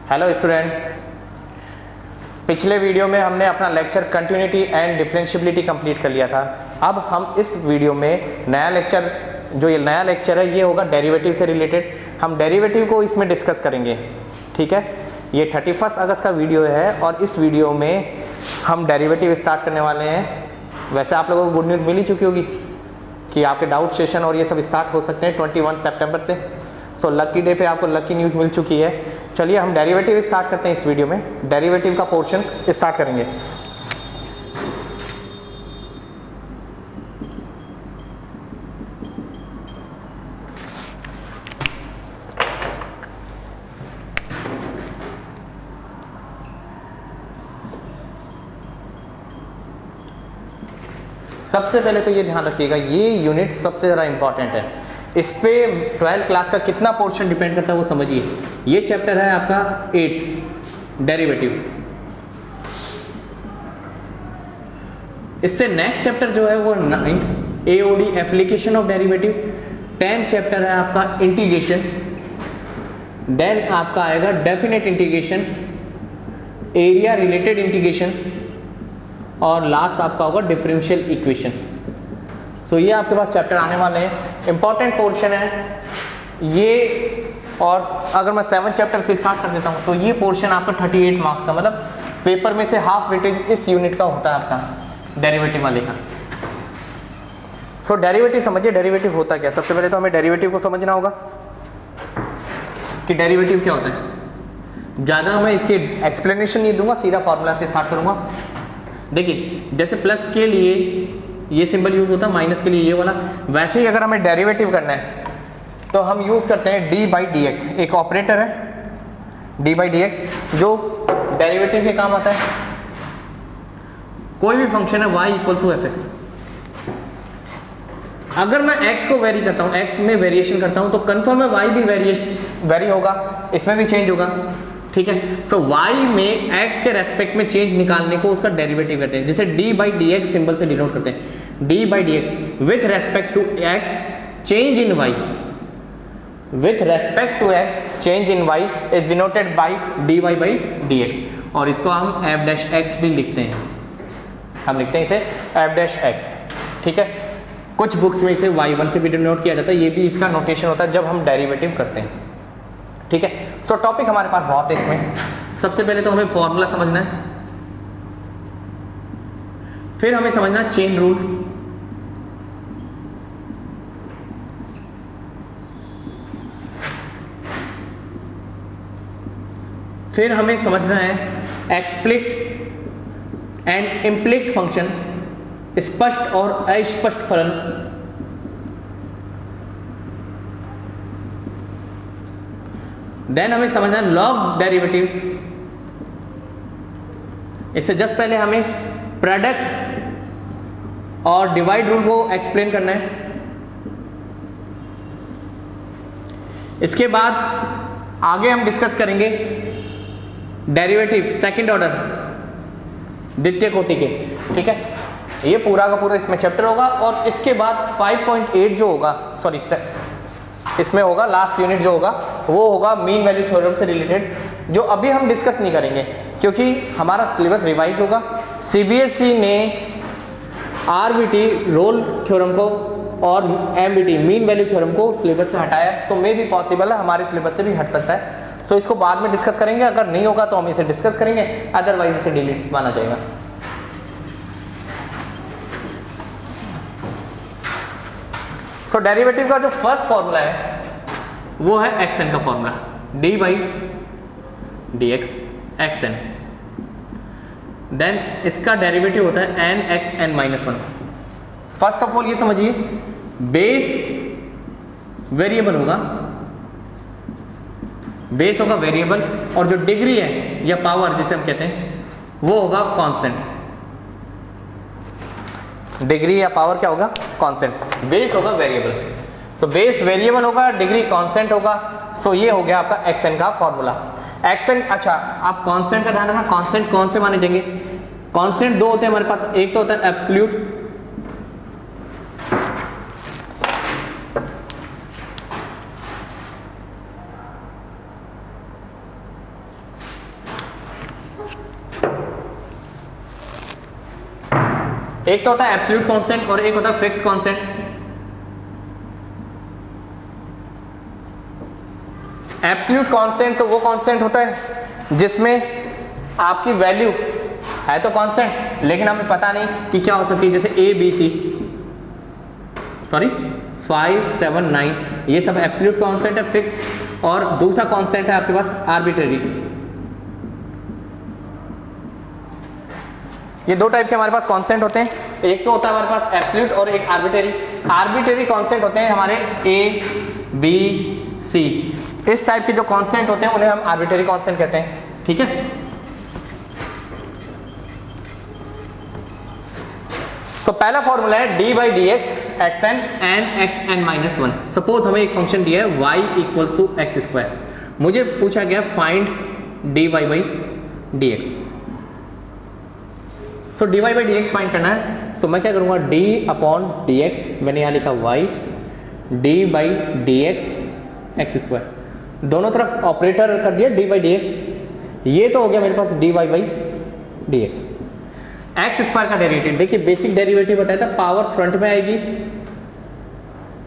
Hello student, पिछले video में हमने अपना lecture continuity and differentiability complete कर लिया था। अब हम इस वीडियो में नया लेक्चर, जो ये नया लेक्चर है ये होगा डेरिवेटिव से रिलेटेड। हम डेरिवेटिव को इसमें डिस्कस करेंगे, ठीक है। ये 31 अगस्त का वीडियो है और इस वीडियो में हम डेरिवेटिव स्टार्ट करने वाले हैं। वैसे आप लोगों को गुड न्यूज़ मिल ही चुकी होगी कि आपके डाउट सेशन और ये सब स्टार्ट हो सकते हैं 21 सितंबर से। सो लकी डे पे आपको लकी न्यूज़ मिल चुकी है। चलिए हम डेरिवेटिव स्टार्ट करते हैं। इस वीडियो में डेरिवेटिव का पोर्शन स्टार्ट करेंगे। सबसे पहले तो ये ध्यान रखिएगा, ये यूनिट सबसे ज़्यादा इंपॉर्टेंट है। इस पे 12th क्लास का कितना पोर्शन डिपेंड करता है वो समझिए। ये चैप्टर है आपका 8th डेरिवेटिव। इससे नेक्स्ट चैप्टर जो है वो 9th AOD application of derivative. 10th chapter है आपका इंटीग्रेशन। देन आपका आएगा definite integration, area related integration और लास्ट आपका होगा डिफरेंशियल इक्वेशन। सो ये आपके पास चैप्टर आने वाले हैं, इंपॉर्टेंट पोर्शन है ये। और अगर मैं 7th चैप्टर से स्टार्ट कर देता हूँ तो ये पोर्शन आपका 38 मार्क्स का, मतलब पेपर में से हाफ वेटेज इस यूनिट का होता है आपका डेरिवेटिव वाले का। सो डेरिवेटिव समझिए, डेरिवेटिव होता क्या। सबसे पहले तो हमें डेरिवेटिव को समझना होगा कि डेरिवेटिव क्या होता है। ज़्यादा मैं इसके एक्सप्लेनेशन नहीं दूंगा, सीधा फॉर्मूला से स्टार्ट करूँगा। देखिए जैसे प्लस के लिए ये सिंबल यूज होता है, माइनस के लिए ये वाला। वैसे ही अगर हमें डेरिवेटिव करना है तो हम यूज करते हैं डी बाई डी एक्स। एक ऑपरेटर है डी बाई डी एक्स जो डेरिवेटिव के काम आता है। कोई भी फंक्शन है y equals to f x, अगर मैं x को वेरी करता हूँ, x में वेरिएशन करता हूँ तो कंफर्म है y भी वेरी होगा, इसमें भी चेंज होगा, ठीक है। सो y में x के रेस्पेक्ट में चेंज निकालने को उसका डेरिवेटिव कहते हैं, जिसे d by d x symbol से डिनोट करते हैं। d by d x with respect to x change in y, with respect to x change in y is denoted by dy by d x. और इसको हम f dash x भी लिखते हैं, हम लिखते हैं इसे f डैश x, ठीक है। कुछ बुक्स में इसे y1 से भी डिनोट किया जाता है, ये भी इसका नोटेशन होता है जब हम डेरिवेटिव करते हैं, ठीक है। सो टॉपिक हमारे पास बहुत है इसमें। सबसे पहले तो हमें फॉर्मूला समझना है, फिर हमें समझना चेन रूल, फिर हमें समझना है एक्सप्लिट एंड इम्प्लिट फंक्शन, स्पष्ट और अस्पष्ट फलन। देन हमें समझना है लॉग डेरिवेटिव्स। इससे जस्ट पहले हमें प्रोडक्ट और डिवाइड रूल को एक्सप्लेन करना है। इसके बाद आगे हम डिस्कस करेंगे डेरिवेटिव सेकंड ऑर्डर, द्वितीय कोटि के, ठीक है। ये पूरा का पूरा इसमें चैप्टर होगा। और इसके बाद 5.8 जो होगा, सॉरी इसमें होगा लास्ट यूनिट जो होगा वो होगा मीन वैल्यू थ्योरम से रिलेटेड, जो अभी हम डिस्कस नहीं करेंगे क्योंकि हमारा सिलेबस रिवाइज होगा। सीबीएसई ने आरबीटी रोल थ्योरम को और एमबीटी मीन वैल्यू थ्योरम को सिलेबस से हटाया। सो मे भी पॉसिबल है हमारे सिलेबस से भी हट सकता है। सो इसको बाद में डिस्कस करेंगे, अगर नहीं होगा तो हम इसे डिस्कस करेंगे, अदरवाइज इसे डिलीट माना जाएगा। सो डेरिवेटिव का जो फर्स्ट फॉर्मूला है वो है एक्स एन का formula, d by d x x n. Then इसका डेरिवेटिव होता है n x n minus one. First of all ये समझिए, बेस वेरिएबल होगा, बेस होगा वेरिएबल, और जो डिग्री है या पावर जिसे हम कहते हैं वो होगा कांस्टेंट। डिग्री या पावर क्या होगा? कांस्टेंट। बेस होगा वेरिएबल, सो बेस वेरिएबल होगा, डिग्री कांस्टेंट होगा। सो ये हो गया आपका एक्स एन का फॉर्मूला। एक्स एन, अच्छा आप कांस्टेंट का ध्यान रखना, कांस्टेंट कौन से माने जाएंगे? कांस्टेंट दो होते हैं हमारे पास, एक तो होता है एब्सोल्यूट, एक तो होता है एब्सोल्यूट कांस्टेंट और एक होता है फिक्स कांस्टेंट। एब्सोल्यूट कांस्टेंट तो वो कांस्टेंट होता है जिसमें आपकी वैल्यू है तो कांस्टेंट लेकिन हमें पता नहीं कि क्या हो सकती है, जैसे ए बी सी, सॉरी 5 7 9, ये सब एब्सोल्यूट कांस्टेंट है फिक्स। और दूसरा कांस्टेंट है आपके पास आर्बिट्रेरी। ये दो टाइप के हमारे पास कांस्टेंट होते हैं, एक तो होता है हमारे पास एब्सोल्यूट और एक आर्बिट्रेरी। आर्बिट्रेरी कांस्टेंट होते हैं हमारे ए बी सी, इस टाइप के जो कांस्टेंट होते हैं उन्हें हम आर्बिट्रेरी कांस्टेंट कहते हैं, ठीक है। सो पहला फॉर्मूला है d by d x x n n x n minus one. Suppose हमें एक फंक्शन दिया है y equals to x square, मुझे पूछा गया find d y by d x. So d y by d x find करना है, सो मैं क्या करूँगा डी अपॉन डी एक्स, मैंने यहाँ लिखा y, d by d x x square, दोनों तरफ ऑपरेटर कर दिया डी बाई डी एक्स। ये तो हो गया मेरे पास d y by d x. X square का डेरिवेटिव, देखिए बेसिक डेरिवेटिव बताया था पावर फ्रंट में आएगी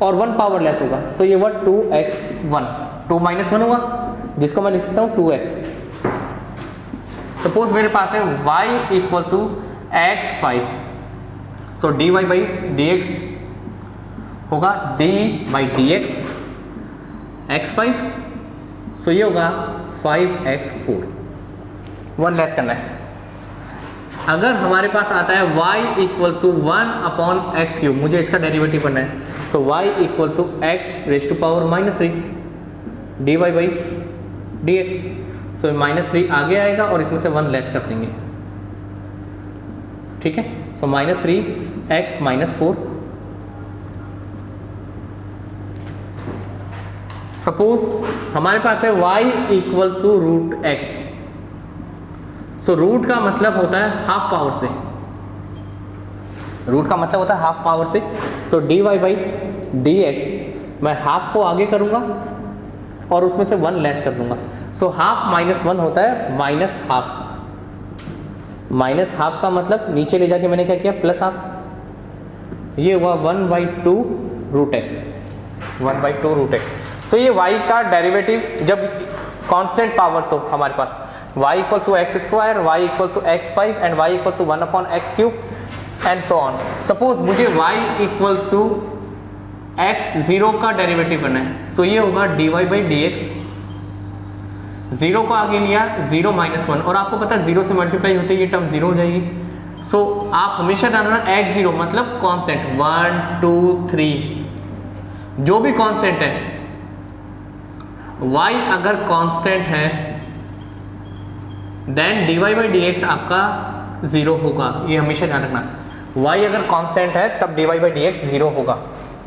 और वन पावर लेस होगा। सो ये हुआ 2x1, 2 माइनस 1 होगा जिसको मैं लिख सकता हूँ 2x। सपोज मेरे पास है y equal to x5, so d y by d x होगा d by d x x5, so ये होगा 5x4, वन लेस करना है। अगर हमारे पास आता है y equal to 1 upon x cube, मुझे इसका डेरिवेटिव करना है, so y equal to x raise to power -3 d y by d x. So -3 आगे आएगा और इसमें से 1 लेस कर देंगे, ठीक है। सो -3x -4। सपोज हमारे पास है y equal to root x, so root का मतलब होता है हाफ पावर से, रूट का मतलब होता है हाफ पावर से। So d y by d x मैं हाफ को आगे करूंगा और उसमें से 1 लेस कर दूंगा। सो हाफ -1 होता है माइनस हाफ, माइनस हाफ का मतलब नीचे ले जाके मैंने क्या किया प्लस हाफ, ये हुआ 1/2 root x, 1/2 root x. So ये y का डेरिवेटिव जब कांस्टेंट पावर्स हो हमारे पास, y equals to x square, y equals to x5 and y equals to 1 upon x cube and so on. Suppose मुझे y equals to x0 का derivative करना है, सो ये होगा dy बाई डी एक्स, 0 को आगे लिया 0 -1 और आपको पता है 0 से मल्टीप्लाई होते ही ये टर्म 0 हो जाएगी। सो आप हमेशा जानना x0 मतलब कांस्टेंट 1 2 3 जो भी कांस्टेंट है, y अगर कांस्टेंट है then d y by d x आपका 0 होगा, ये हमेशा ध्यान रखना। y अगर कांस्टेंट है तब d y by d x 0 होगा।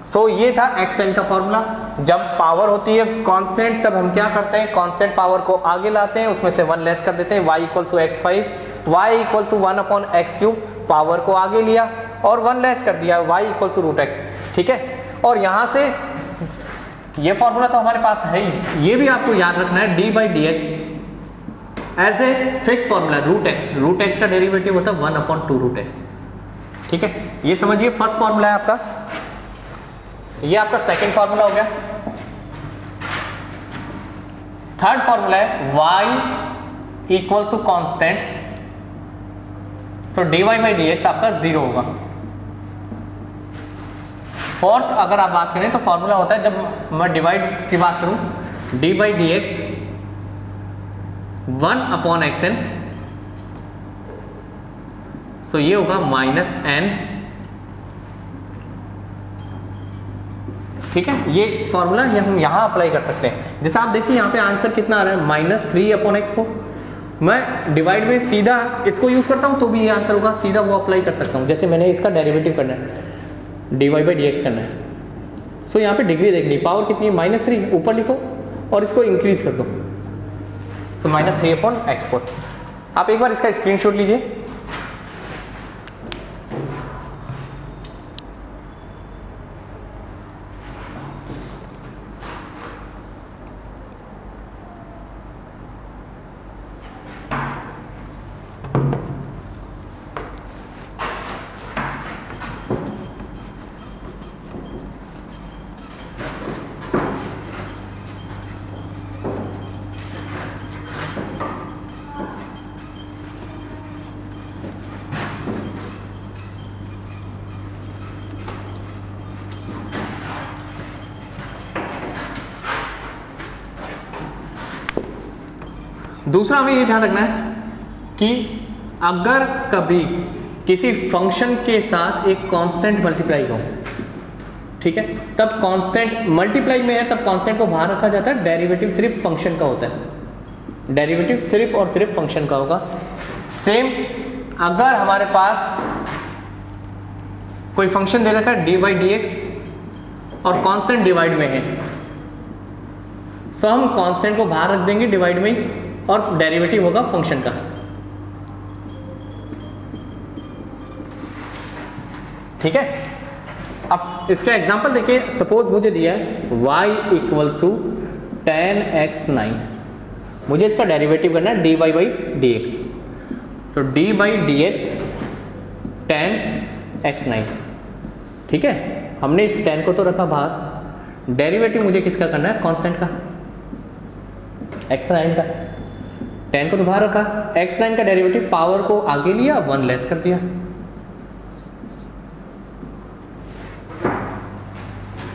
सो ये था एक्स एन का फॉर्मूला। जब पावर होती है कांस्टेंट तब हम क्या करते हैं, कांस्टेंट पावर को आगे लाते हैं, उसमें से 1 लेस कर देते हैं। y equal to x5, y equal to 1 upon x cube, power को आगे लिया और 1 लेस कर दिया, y equal to root x, ठीक है। और यहाँ से ये फॉर्मूला तो हमारे पास है ही, ये भी आपको याद रखना है d by d x as a fix formula, root x का डेरिवेटिव होता है 1/2 रूट एक्स, ठीक है। ये समझिए फर्स्ट फॉर्मूला है आपका, ये आपका सेकंड फॉर्मूला हो गया। थर्ड फॉर्मूला है y equals to constant, so d y by d x आपका 0 होगा। फोर्थ अगर आप बात करें तो फॉर्मूला होता है, जब मैं डिवाइड की बात करूं, d by d x 1 upon x n, so ये होगा -n, ठीक है। ये फॉर्मूला हम यहाँ अप्लाई कर सकते हैं। जैसे आप देखिए यहाँ पे आंसर कितना आ रहा है -3 अपॉन एक्स को, मैं डिवाइड में सीधा इसको यूज करता हूँ तो भी ये आंसर होगा, सीधा वो अप्लाई कर सकता हूँ। जैसे मैंने इसका डेरिवेटिव करना है, d y by d x करना है, सो यहाँ पे डिग्री देखनी, पावर कितनी है -3, ऊपर लिखो और इसको इंक्रीज कर दो, सो -3 अपॉन x4। आप एक बार इसका स्क्रीनशॉट लीजिए। दूसरा हमें ये ध्यान रखना है कि अगर कभी किसी फंक्शन के साथ एक कांस्टेंट मल्टीप्लाई हो, ठीक है, तब कांस्टेंट मल्टीप्लाई में है तब कांस्टेंट को बाहर रखा जाता है, डेरिवेटिव सिर्फ फंक्शन का होता है, डेरिवेटिव सिर्फ और सिर्फ फंक्शन का होगा। सेम अगर हमारे पास कोई फंक्शन दे रखा है डी बाई डी एक्स और कांस्टेंट डिवाइड में है, सो हम कांस्टेंट को बाहर रख देंगे डिवाइड में ही और डेरिवेटिव होगा फंक्शन का। ठीक है, अब इसका एग्जांपल देखिए, सपोज मुझे दिया है y इक्वल्स टू 10x9, मुझे इसका डेरिवेटिव करना है dy बाई डी एक्स। तो D by d x 10x9, ठीक है, हमने इस 10 को तो रखा बाहर, डेरिवेटिव मुझे किसका करना है, कांस्टेंट का, x9 का। 10 को तो बाहर रखा, x9 का डेरिवेटिव पावर को आगे लिया, 1 लेस कर दिया,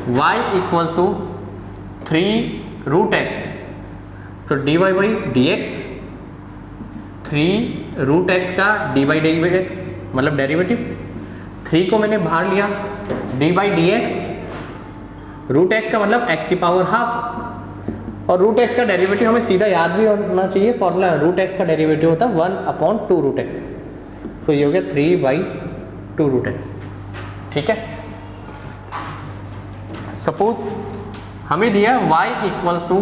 y equals to 3 root x, so d y by d x 3 root x का डी बाई डी एक्स मतलब डेरिवेटिव, 3 को मैंने बाहर लिया, d by d x root x का मतलब x की पावर हाफ, और रूट एक्स का डेरिवेटिव हमें सीधा याद भी होना चाहिए, फॉर्मूला रूट एक्स का डेरिवेटिव होता है 1/2 रूट एक्स, सो ये हो गया 3/2 रूट एक्स। ठीक है, सपोज हमें दिया y equals to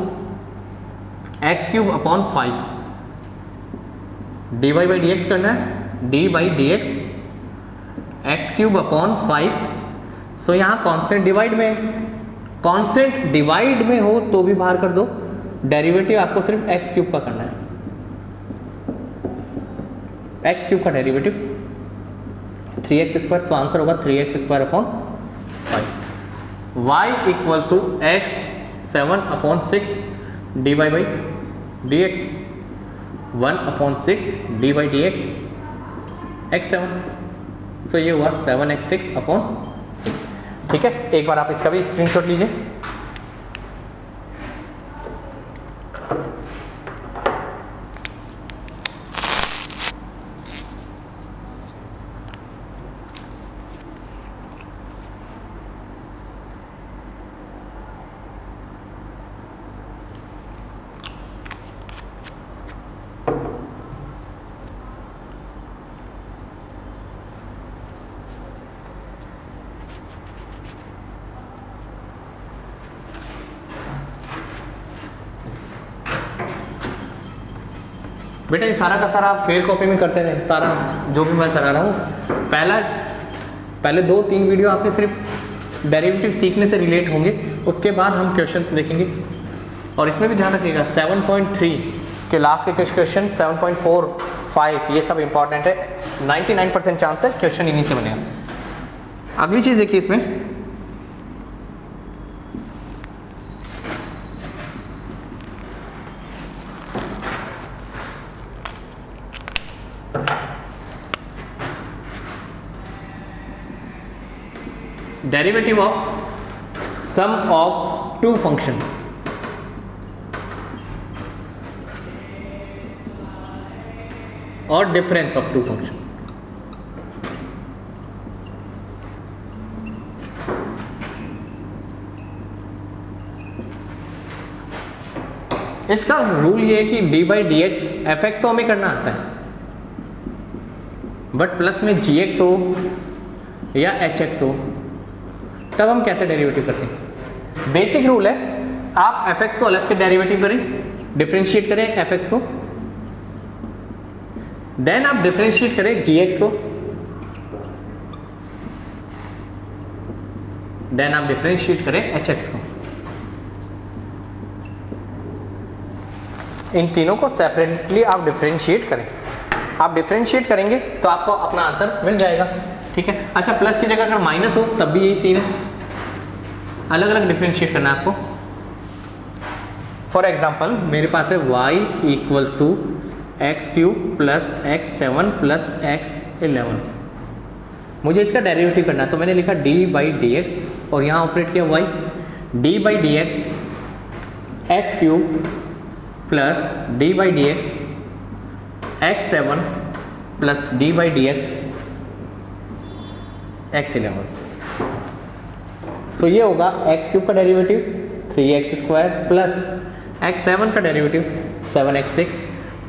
x cube upon 5, d y by d x करना है, d by d x x cube upon 5, so यहाँ कॉन्स्टेंट डिवाइड में, कॉन्स्टेंट डिवाइड में हो तो भी बाहर कर दो, डेरिवेटिव आपको सिर्फ एक्स क्यूब का करना है, एक्स क्यूब का derivative 3x square, so answer होगा 3x square upon 5। y equals to x 7/6 d y by d x 1/6 d by d x x 7, सो ये हुआ 7x6/6। ठीक है, एक बार आप इसका भी स्क्रीनशॉट लीजिए। बेटा ये सारा का सारा आप फेयर कॉपी में करते रहे, सारा जो भी मैं करा रहा हूँ, पहले 2-3 वीडियो आपके सिर्फ डेरिवेटिव सीखने से रिलेट होंगे, उसके बाद हम क्वेश्चंस देखेंगे। और इसमें भी ध्यान रखिएगा 7.3 के लास्ट के क्वेश्चन 7.4, 5 ये सब इंपॉर्टेंट है, 99% चांस है क्वेश्चन इन्हीं से बनेगा। अगली चीज़ देखिए इसमें, derivative of sum of 2 function, और डिफरेंस ऑफ 2 फंक्शन। इसका रूल ये है कि d by d x f x तो हमें करना आता है, बट प्लस में जी एक्स हो या एच एक्स हो तब हम कैसे डेरिवेटिव करते हैं। बेसिक रूल है, आप एफ एक्स को अलग से डेरिवेटिव करें, डिफरेंशिएट करें एफ एक्स को, देन आप डिफरेंशिएट करें जी एक्स को, देन आप डिफरेंशिएट करें एच एक्स को। इन तीनों को सेपरेटली आप डिफरेंशिएट करें, आप डिफरेंशिएट करेंगे तो आपको अपना आंसर मिल जाएगा। ठीक है, अच्छा प्लस की जगह अगर माइनस हो तब भी यही सीन है, अलग अलग डिफरेंशिएट करना है आपको। फॉर एग्जांपल मेरे पास है y equals to x cube plus x 7 plus x 11, मुझे इसका डेरिवेटिव करना है, तो मैंने लिखा d बाई डी एक्स और यहाँ ऑपरेट किया y, d by d x x cube plus d by d x x 7 plus d by d x x 11। सो ये होगा एक्स क्यूब का डेरिवेटिव 3x² प्लस एक्स 7 का डेरिवेटिव 7x6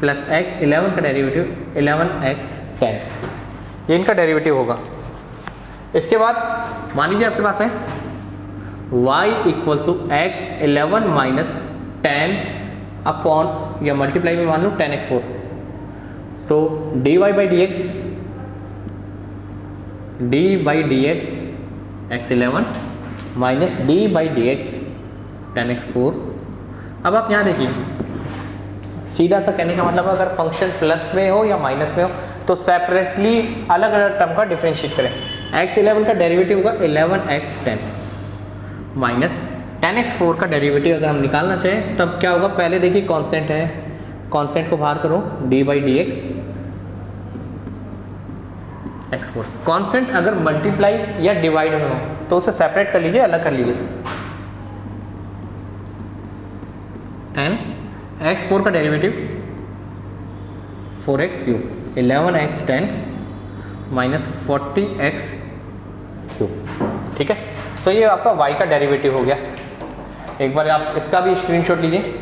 प्लस एक्स 11 का derivative 11x10, ये इनका derivative होगा। इसके बाद मान लीजिए आपके पास है y equal to x 11 minus 10 upon या मल्टीप्लाई में मान लो 10x4। सो d y by d x x 11 minus d by d x 10x4। अब आप यहाँ देखिए, सीधा सा कहने का मतलब अगर फंक्शन प्लस में हो या माइनस में हो तो सेपरेटली अलग अलग टर्म का डिफरेंशिएट करें। x11 का डेरिवेटिव होगा 11x10 माइनस 10x4 का डेरिवेटिव अगर हम निकालना चाहें तब क्या होगा, पहले देखिए कांस्टेंट है, कांस्टेंट को बाहर करो D by d x x4। Constant अगर मल्टीप्लाई या डिवाइड में हो तो उसे सेपरेट कर लीजिए, अलग कर लीजिए। 10 x4 का derivative 4x³ 11x10 minus 40x³। ठीक है, सो ये आपका y का डेरिवेटिव हो गया। एक बार आप इसका भी स्क्रीनशॉट लीजिए।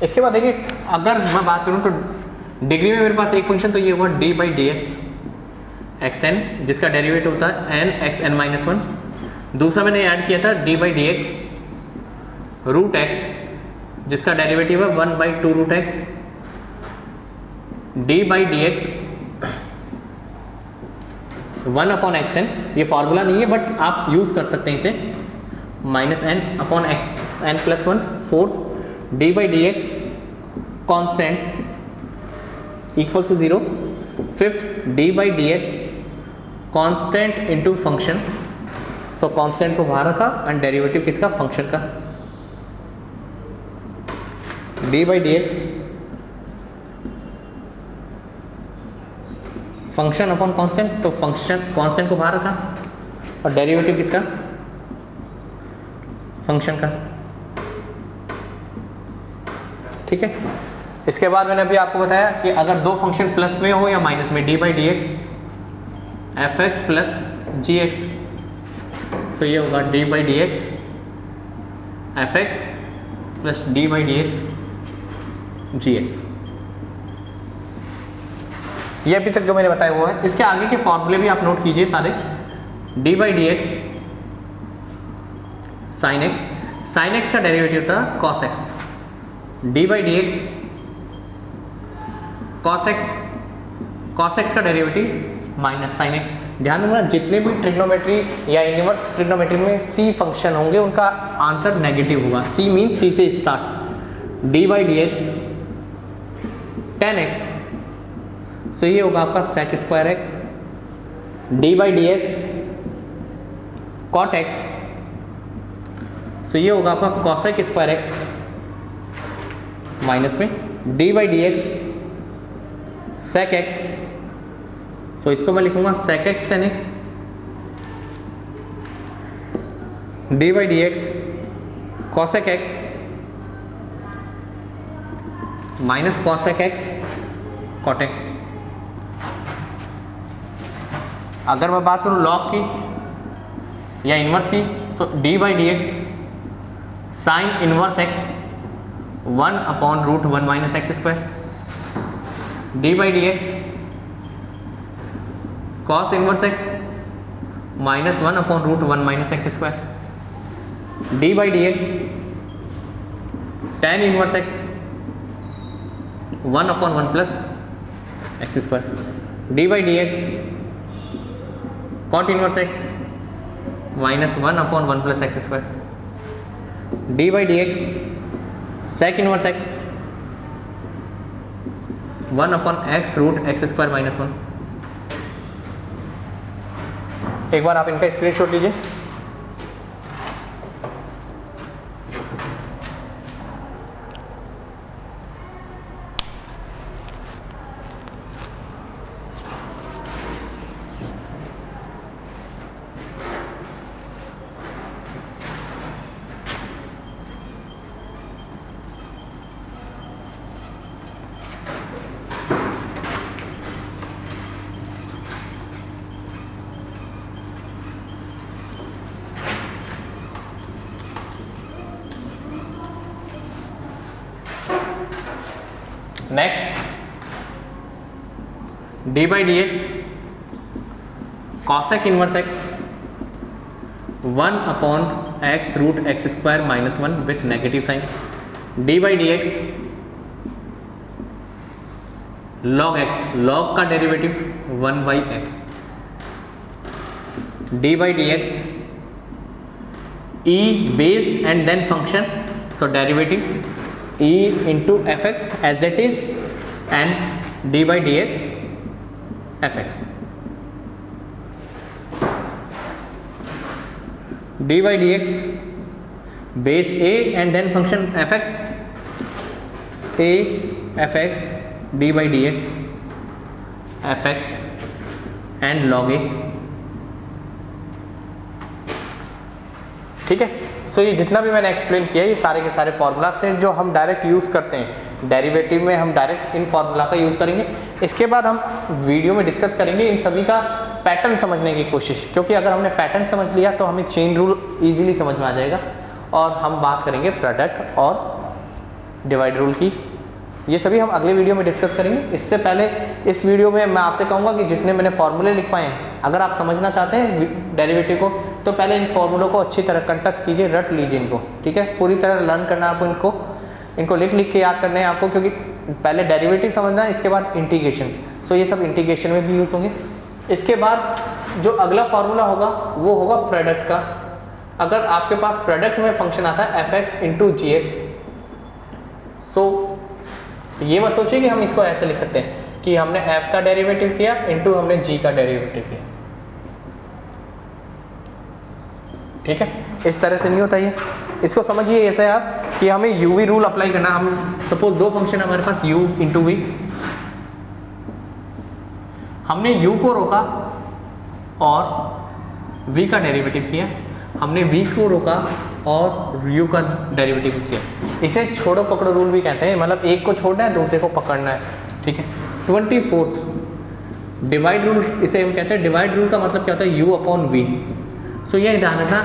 इसके बाद देखिए, अगर मैं बात करूं तो डिग्री में मेरे पास एक फंक्शन तो ये हुआ d by d x x n, जिसका डेरिवेटिव होता है एन एक्स एन माइनस 1। दूसरा मैंने ऐड किया था d by d x root x, जिसका डेरिवेटिव है 1 by 2 root x. D by d x 1 upon x n, ये फॉर्मूला नहीं है बट आप यूज़ कर सकते हैं इसे, minus n upon x n plus 1। Fourth d by d x constant equal to 0। Fifth d by d x constant into function, so constant को बाहर रखा एंड डेरिवेटिव किसका, फंक्शन का। D by d x function upon constant, so function constant को बाहर रखा और derivative किसका, फंक्शन का। ठीक है, इसके बाद मैंने अभी आपको बताया कि अगर दो फंक्शन प्लस में हो या माइनस में, d by d x f x plus g x, तो ये होगा d by d x f x plus d by d x g x. ये अभी तक जो मैंने बताया हुआ है। इसके आगे के फॉर्मूले भी आप नोट कीजिए सारे। D by d x sine x, sine x का डेरिवेटिव था cos x. D by d x cos x का डेरिवेटिव माइनस साइन एक्स। ध्यान रखना, जितने भी ट्रिग्नोमेट्री या इनवर्स ट्रिग्नोमेट्री में सी फंक्शन होंगे उनका आंसर नेगेटिव होगा। सी मीन सी से start. D by d x tan x, so ये होगा आपका sec square x. D by d x cot x, so ये होगा आपका कॉसेक स्क्वायर एक्स माइनस में d by d x sec x, so इसको मैं लिखूंगा sec x tan x. D by d x cosec x minus cosec x cot x. अगर मैं बात करूं लॉग की या इनवर्स की, so d by d x sine inverse x 1 upon root 1 minus x square. D by d x cos inverse x minus 1 upon root 1 minus x square. D by d x tan inverse x 1 upon 1 plus x square. D by d x cot inverse x minus 1 upon 1 plus x square. D by d x sec inverse x 1 upon x root x square minus 1। एक बार आप इनका screenshot लीजिए। Next d by d x cosec inverse x 1 upon x root x square minus 1 with negative sign. D by d x log x, log का derivative 1 by x. D by d x e base and then function, so derivative e into fx as it is and d by dx fx। d by dx base a and then function fx, a fx d by dx fx and log a। ठीक है, सो ये जितना भी मैंने explain किया ये सारे के सारे फार्मूला से जो हम डायरेक्ट यूज़ करते हैं डेरिवेटिव में, हम डायरेक्ट इन फार्मूला का यूज़ करेंगे। इसके बाद हम वीडियो में डिस्कस करेंगे इन सभी का पैटर्न समझने की कोशिश, क्योंकि अगर हमने पैटर्न समझ लिया तो हमें चेन रूल इजीली समझ में आ जाएगा। और हम बात करेंगे प्रोडक्ट और डिवाइड रूल की, ये सभी हम अगले वीडियो में डिस्कस करेंगे। इससे पहले इस वीडियो में मैं आपसे कहूँगा कि जितने मैंने फार्मूले लिखवाए हैं, अगर आप समझना चाहते हैं डेरिवेटिव को तो पहले इन फार्मूलों को अच्छी तरह कंटस्ट कीजिए, रट लीजिए इनको। ठीक है, पूरी तरह लर्न करना है आपको, इनको लिख लिख के याद करने हैं आपको, क्योंकि पहले डेरिवेटिव समझना है, इसके बाद इंटीग्रेशन। सो ये सब इंटीग्रेशन में भी यूज़ होंगे। इसके बाद जो अगला फार्मूला होगा वो होगा प्रोडक्ट का। अगर आपके पास प्रोडक्ट में फंक्शन आता है एफ एक्स इंटू जी एक्स, सो ये मत सोचिए कि हम इसको ऐसे लिख सकते हैं कि हमने f का डेरिवेटिव किया इंटू हमने g का डेरिवेटिव किया। ठीक है, इस तरह से नहीं होता ये, इसको समझिए ऐसे आप कि हमें uv रूल अप्लाई करना। हम सपोज दो फंक्शन हमारे पास u इंटू वी, हमने u को रोका और v का डेरिवेटिव किया, हमने v को रोका और u का डेरिवेटिव किया। इसे छोड़ो पकड़ो रूल भी कहते हैं, मतलब एक को छोड़ना है दूसरे को पकड़ना है। ठीक है, 24th डिवाइड रूल, इसे हम कहते हैं। डिवाइड रूल का मतलब क्या होता है, u अपॉन v। सो ये ध्यान रखना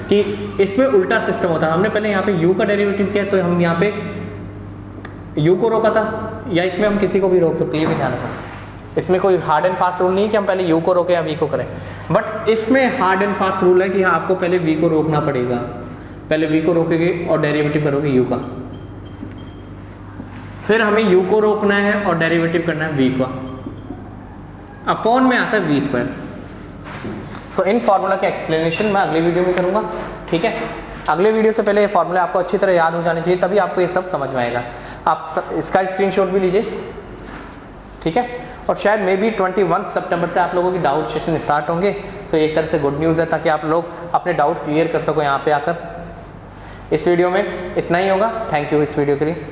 कि इसमें उल्टा सिस्टम होता है। हमने पहले यहाँ पे u का डेरिवेटिव किया तो हम यहाँ पे u को रोका था, या इसमें हम किसी को भी रोक सकते हैं, ये भी ध्यान रखना। इसमें कोई हार्ड एंड फास्ट रूल नहीं कि हम पहले u को रोकें या v को करें, बट इसमें हार्ड एंड फास्ट रूल है कि हाँ आपको पहले v को रोकना पड़ेगा। पहले v को रोकेंगे और डेरिवेटिव करोगे u का, फिर हमें u को रोकना है और डेरिवेटिव करना है v का। अपॉन में आता है v स्क्वायर। सो इन फार्मूला के एक्सप्लेनेशन मैं अगले वीडियो में करूँगा। ठीक है, अगले वीडियो से पहले ये फार्मूला आपको अच्छी तरह याद हो जाने चाहिए, तभी आपको ये सब समझ में आएगा। आप इसका स्क्रीनशॉट भी लीजिए। ठीक है, और शायद मे बी 21 सितंबर से आप लोगों की डाउट सेशन स्टार्ट होंगे। सो एक तरह से गुड न्यूज़ है, ताकि आप लोग अपने डाउट क्लियर कर सको यहाँ पे आकर। इस वीडियो में इतना ही होगा। थैंक यू इस वीडियो के लिए।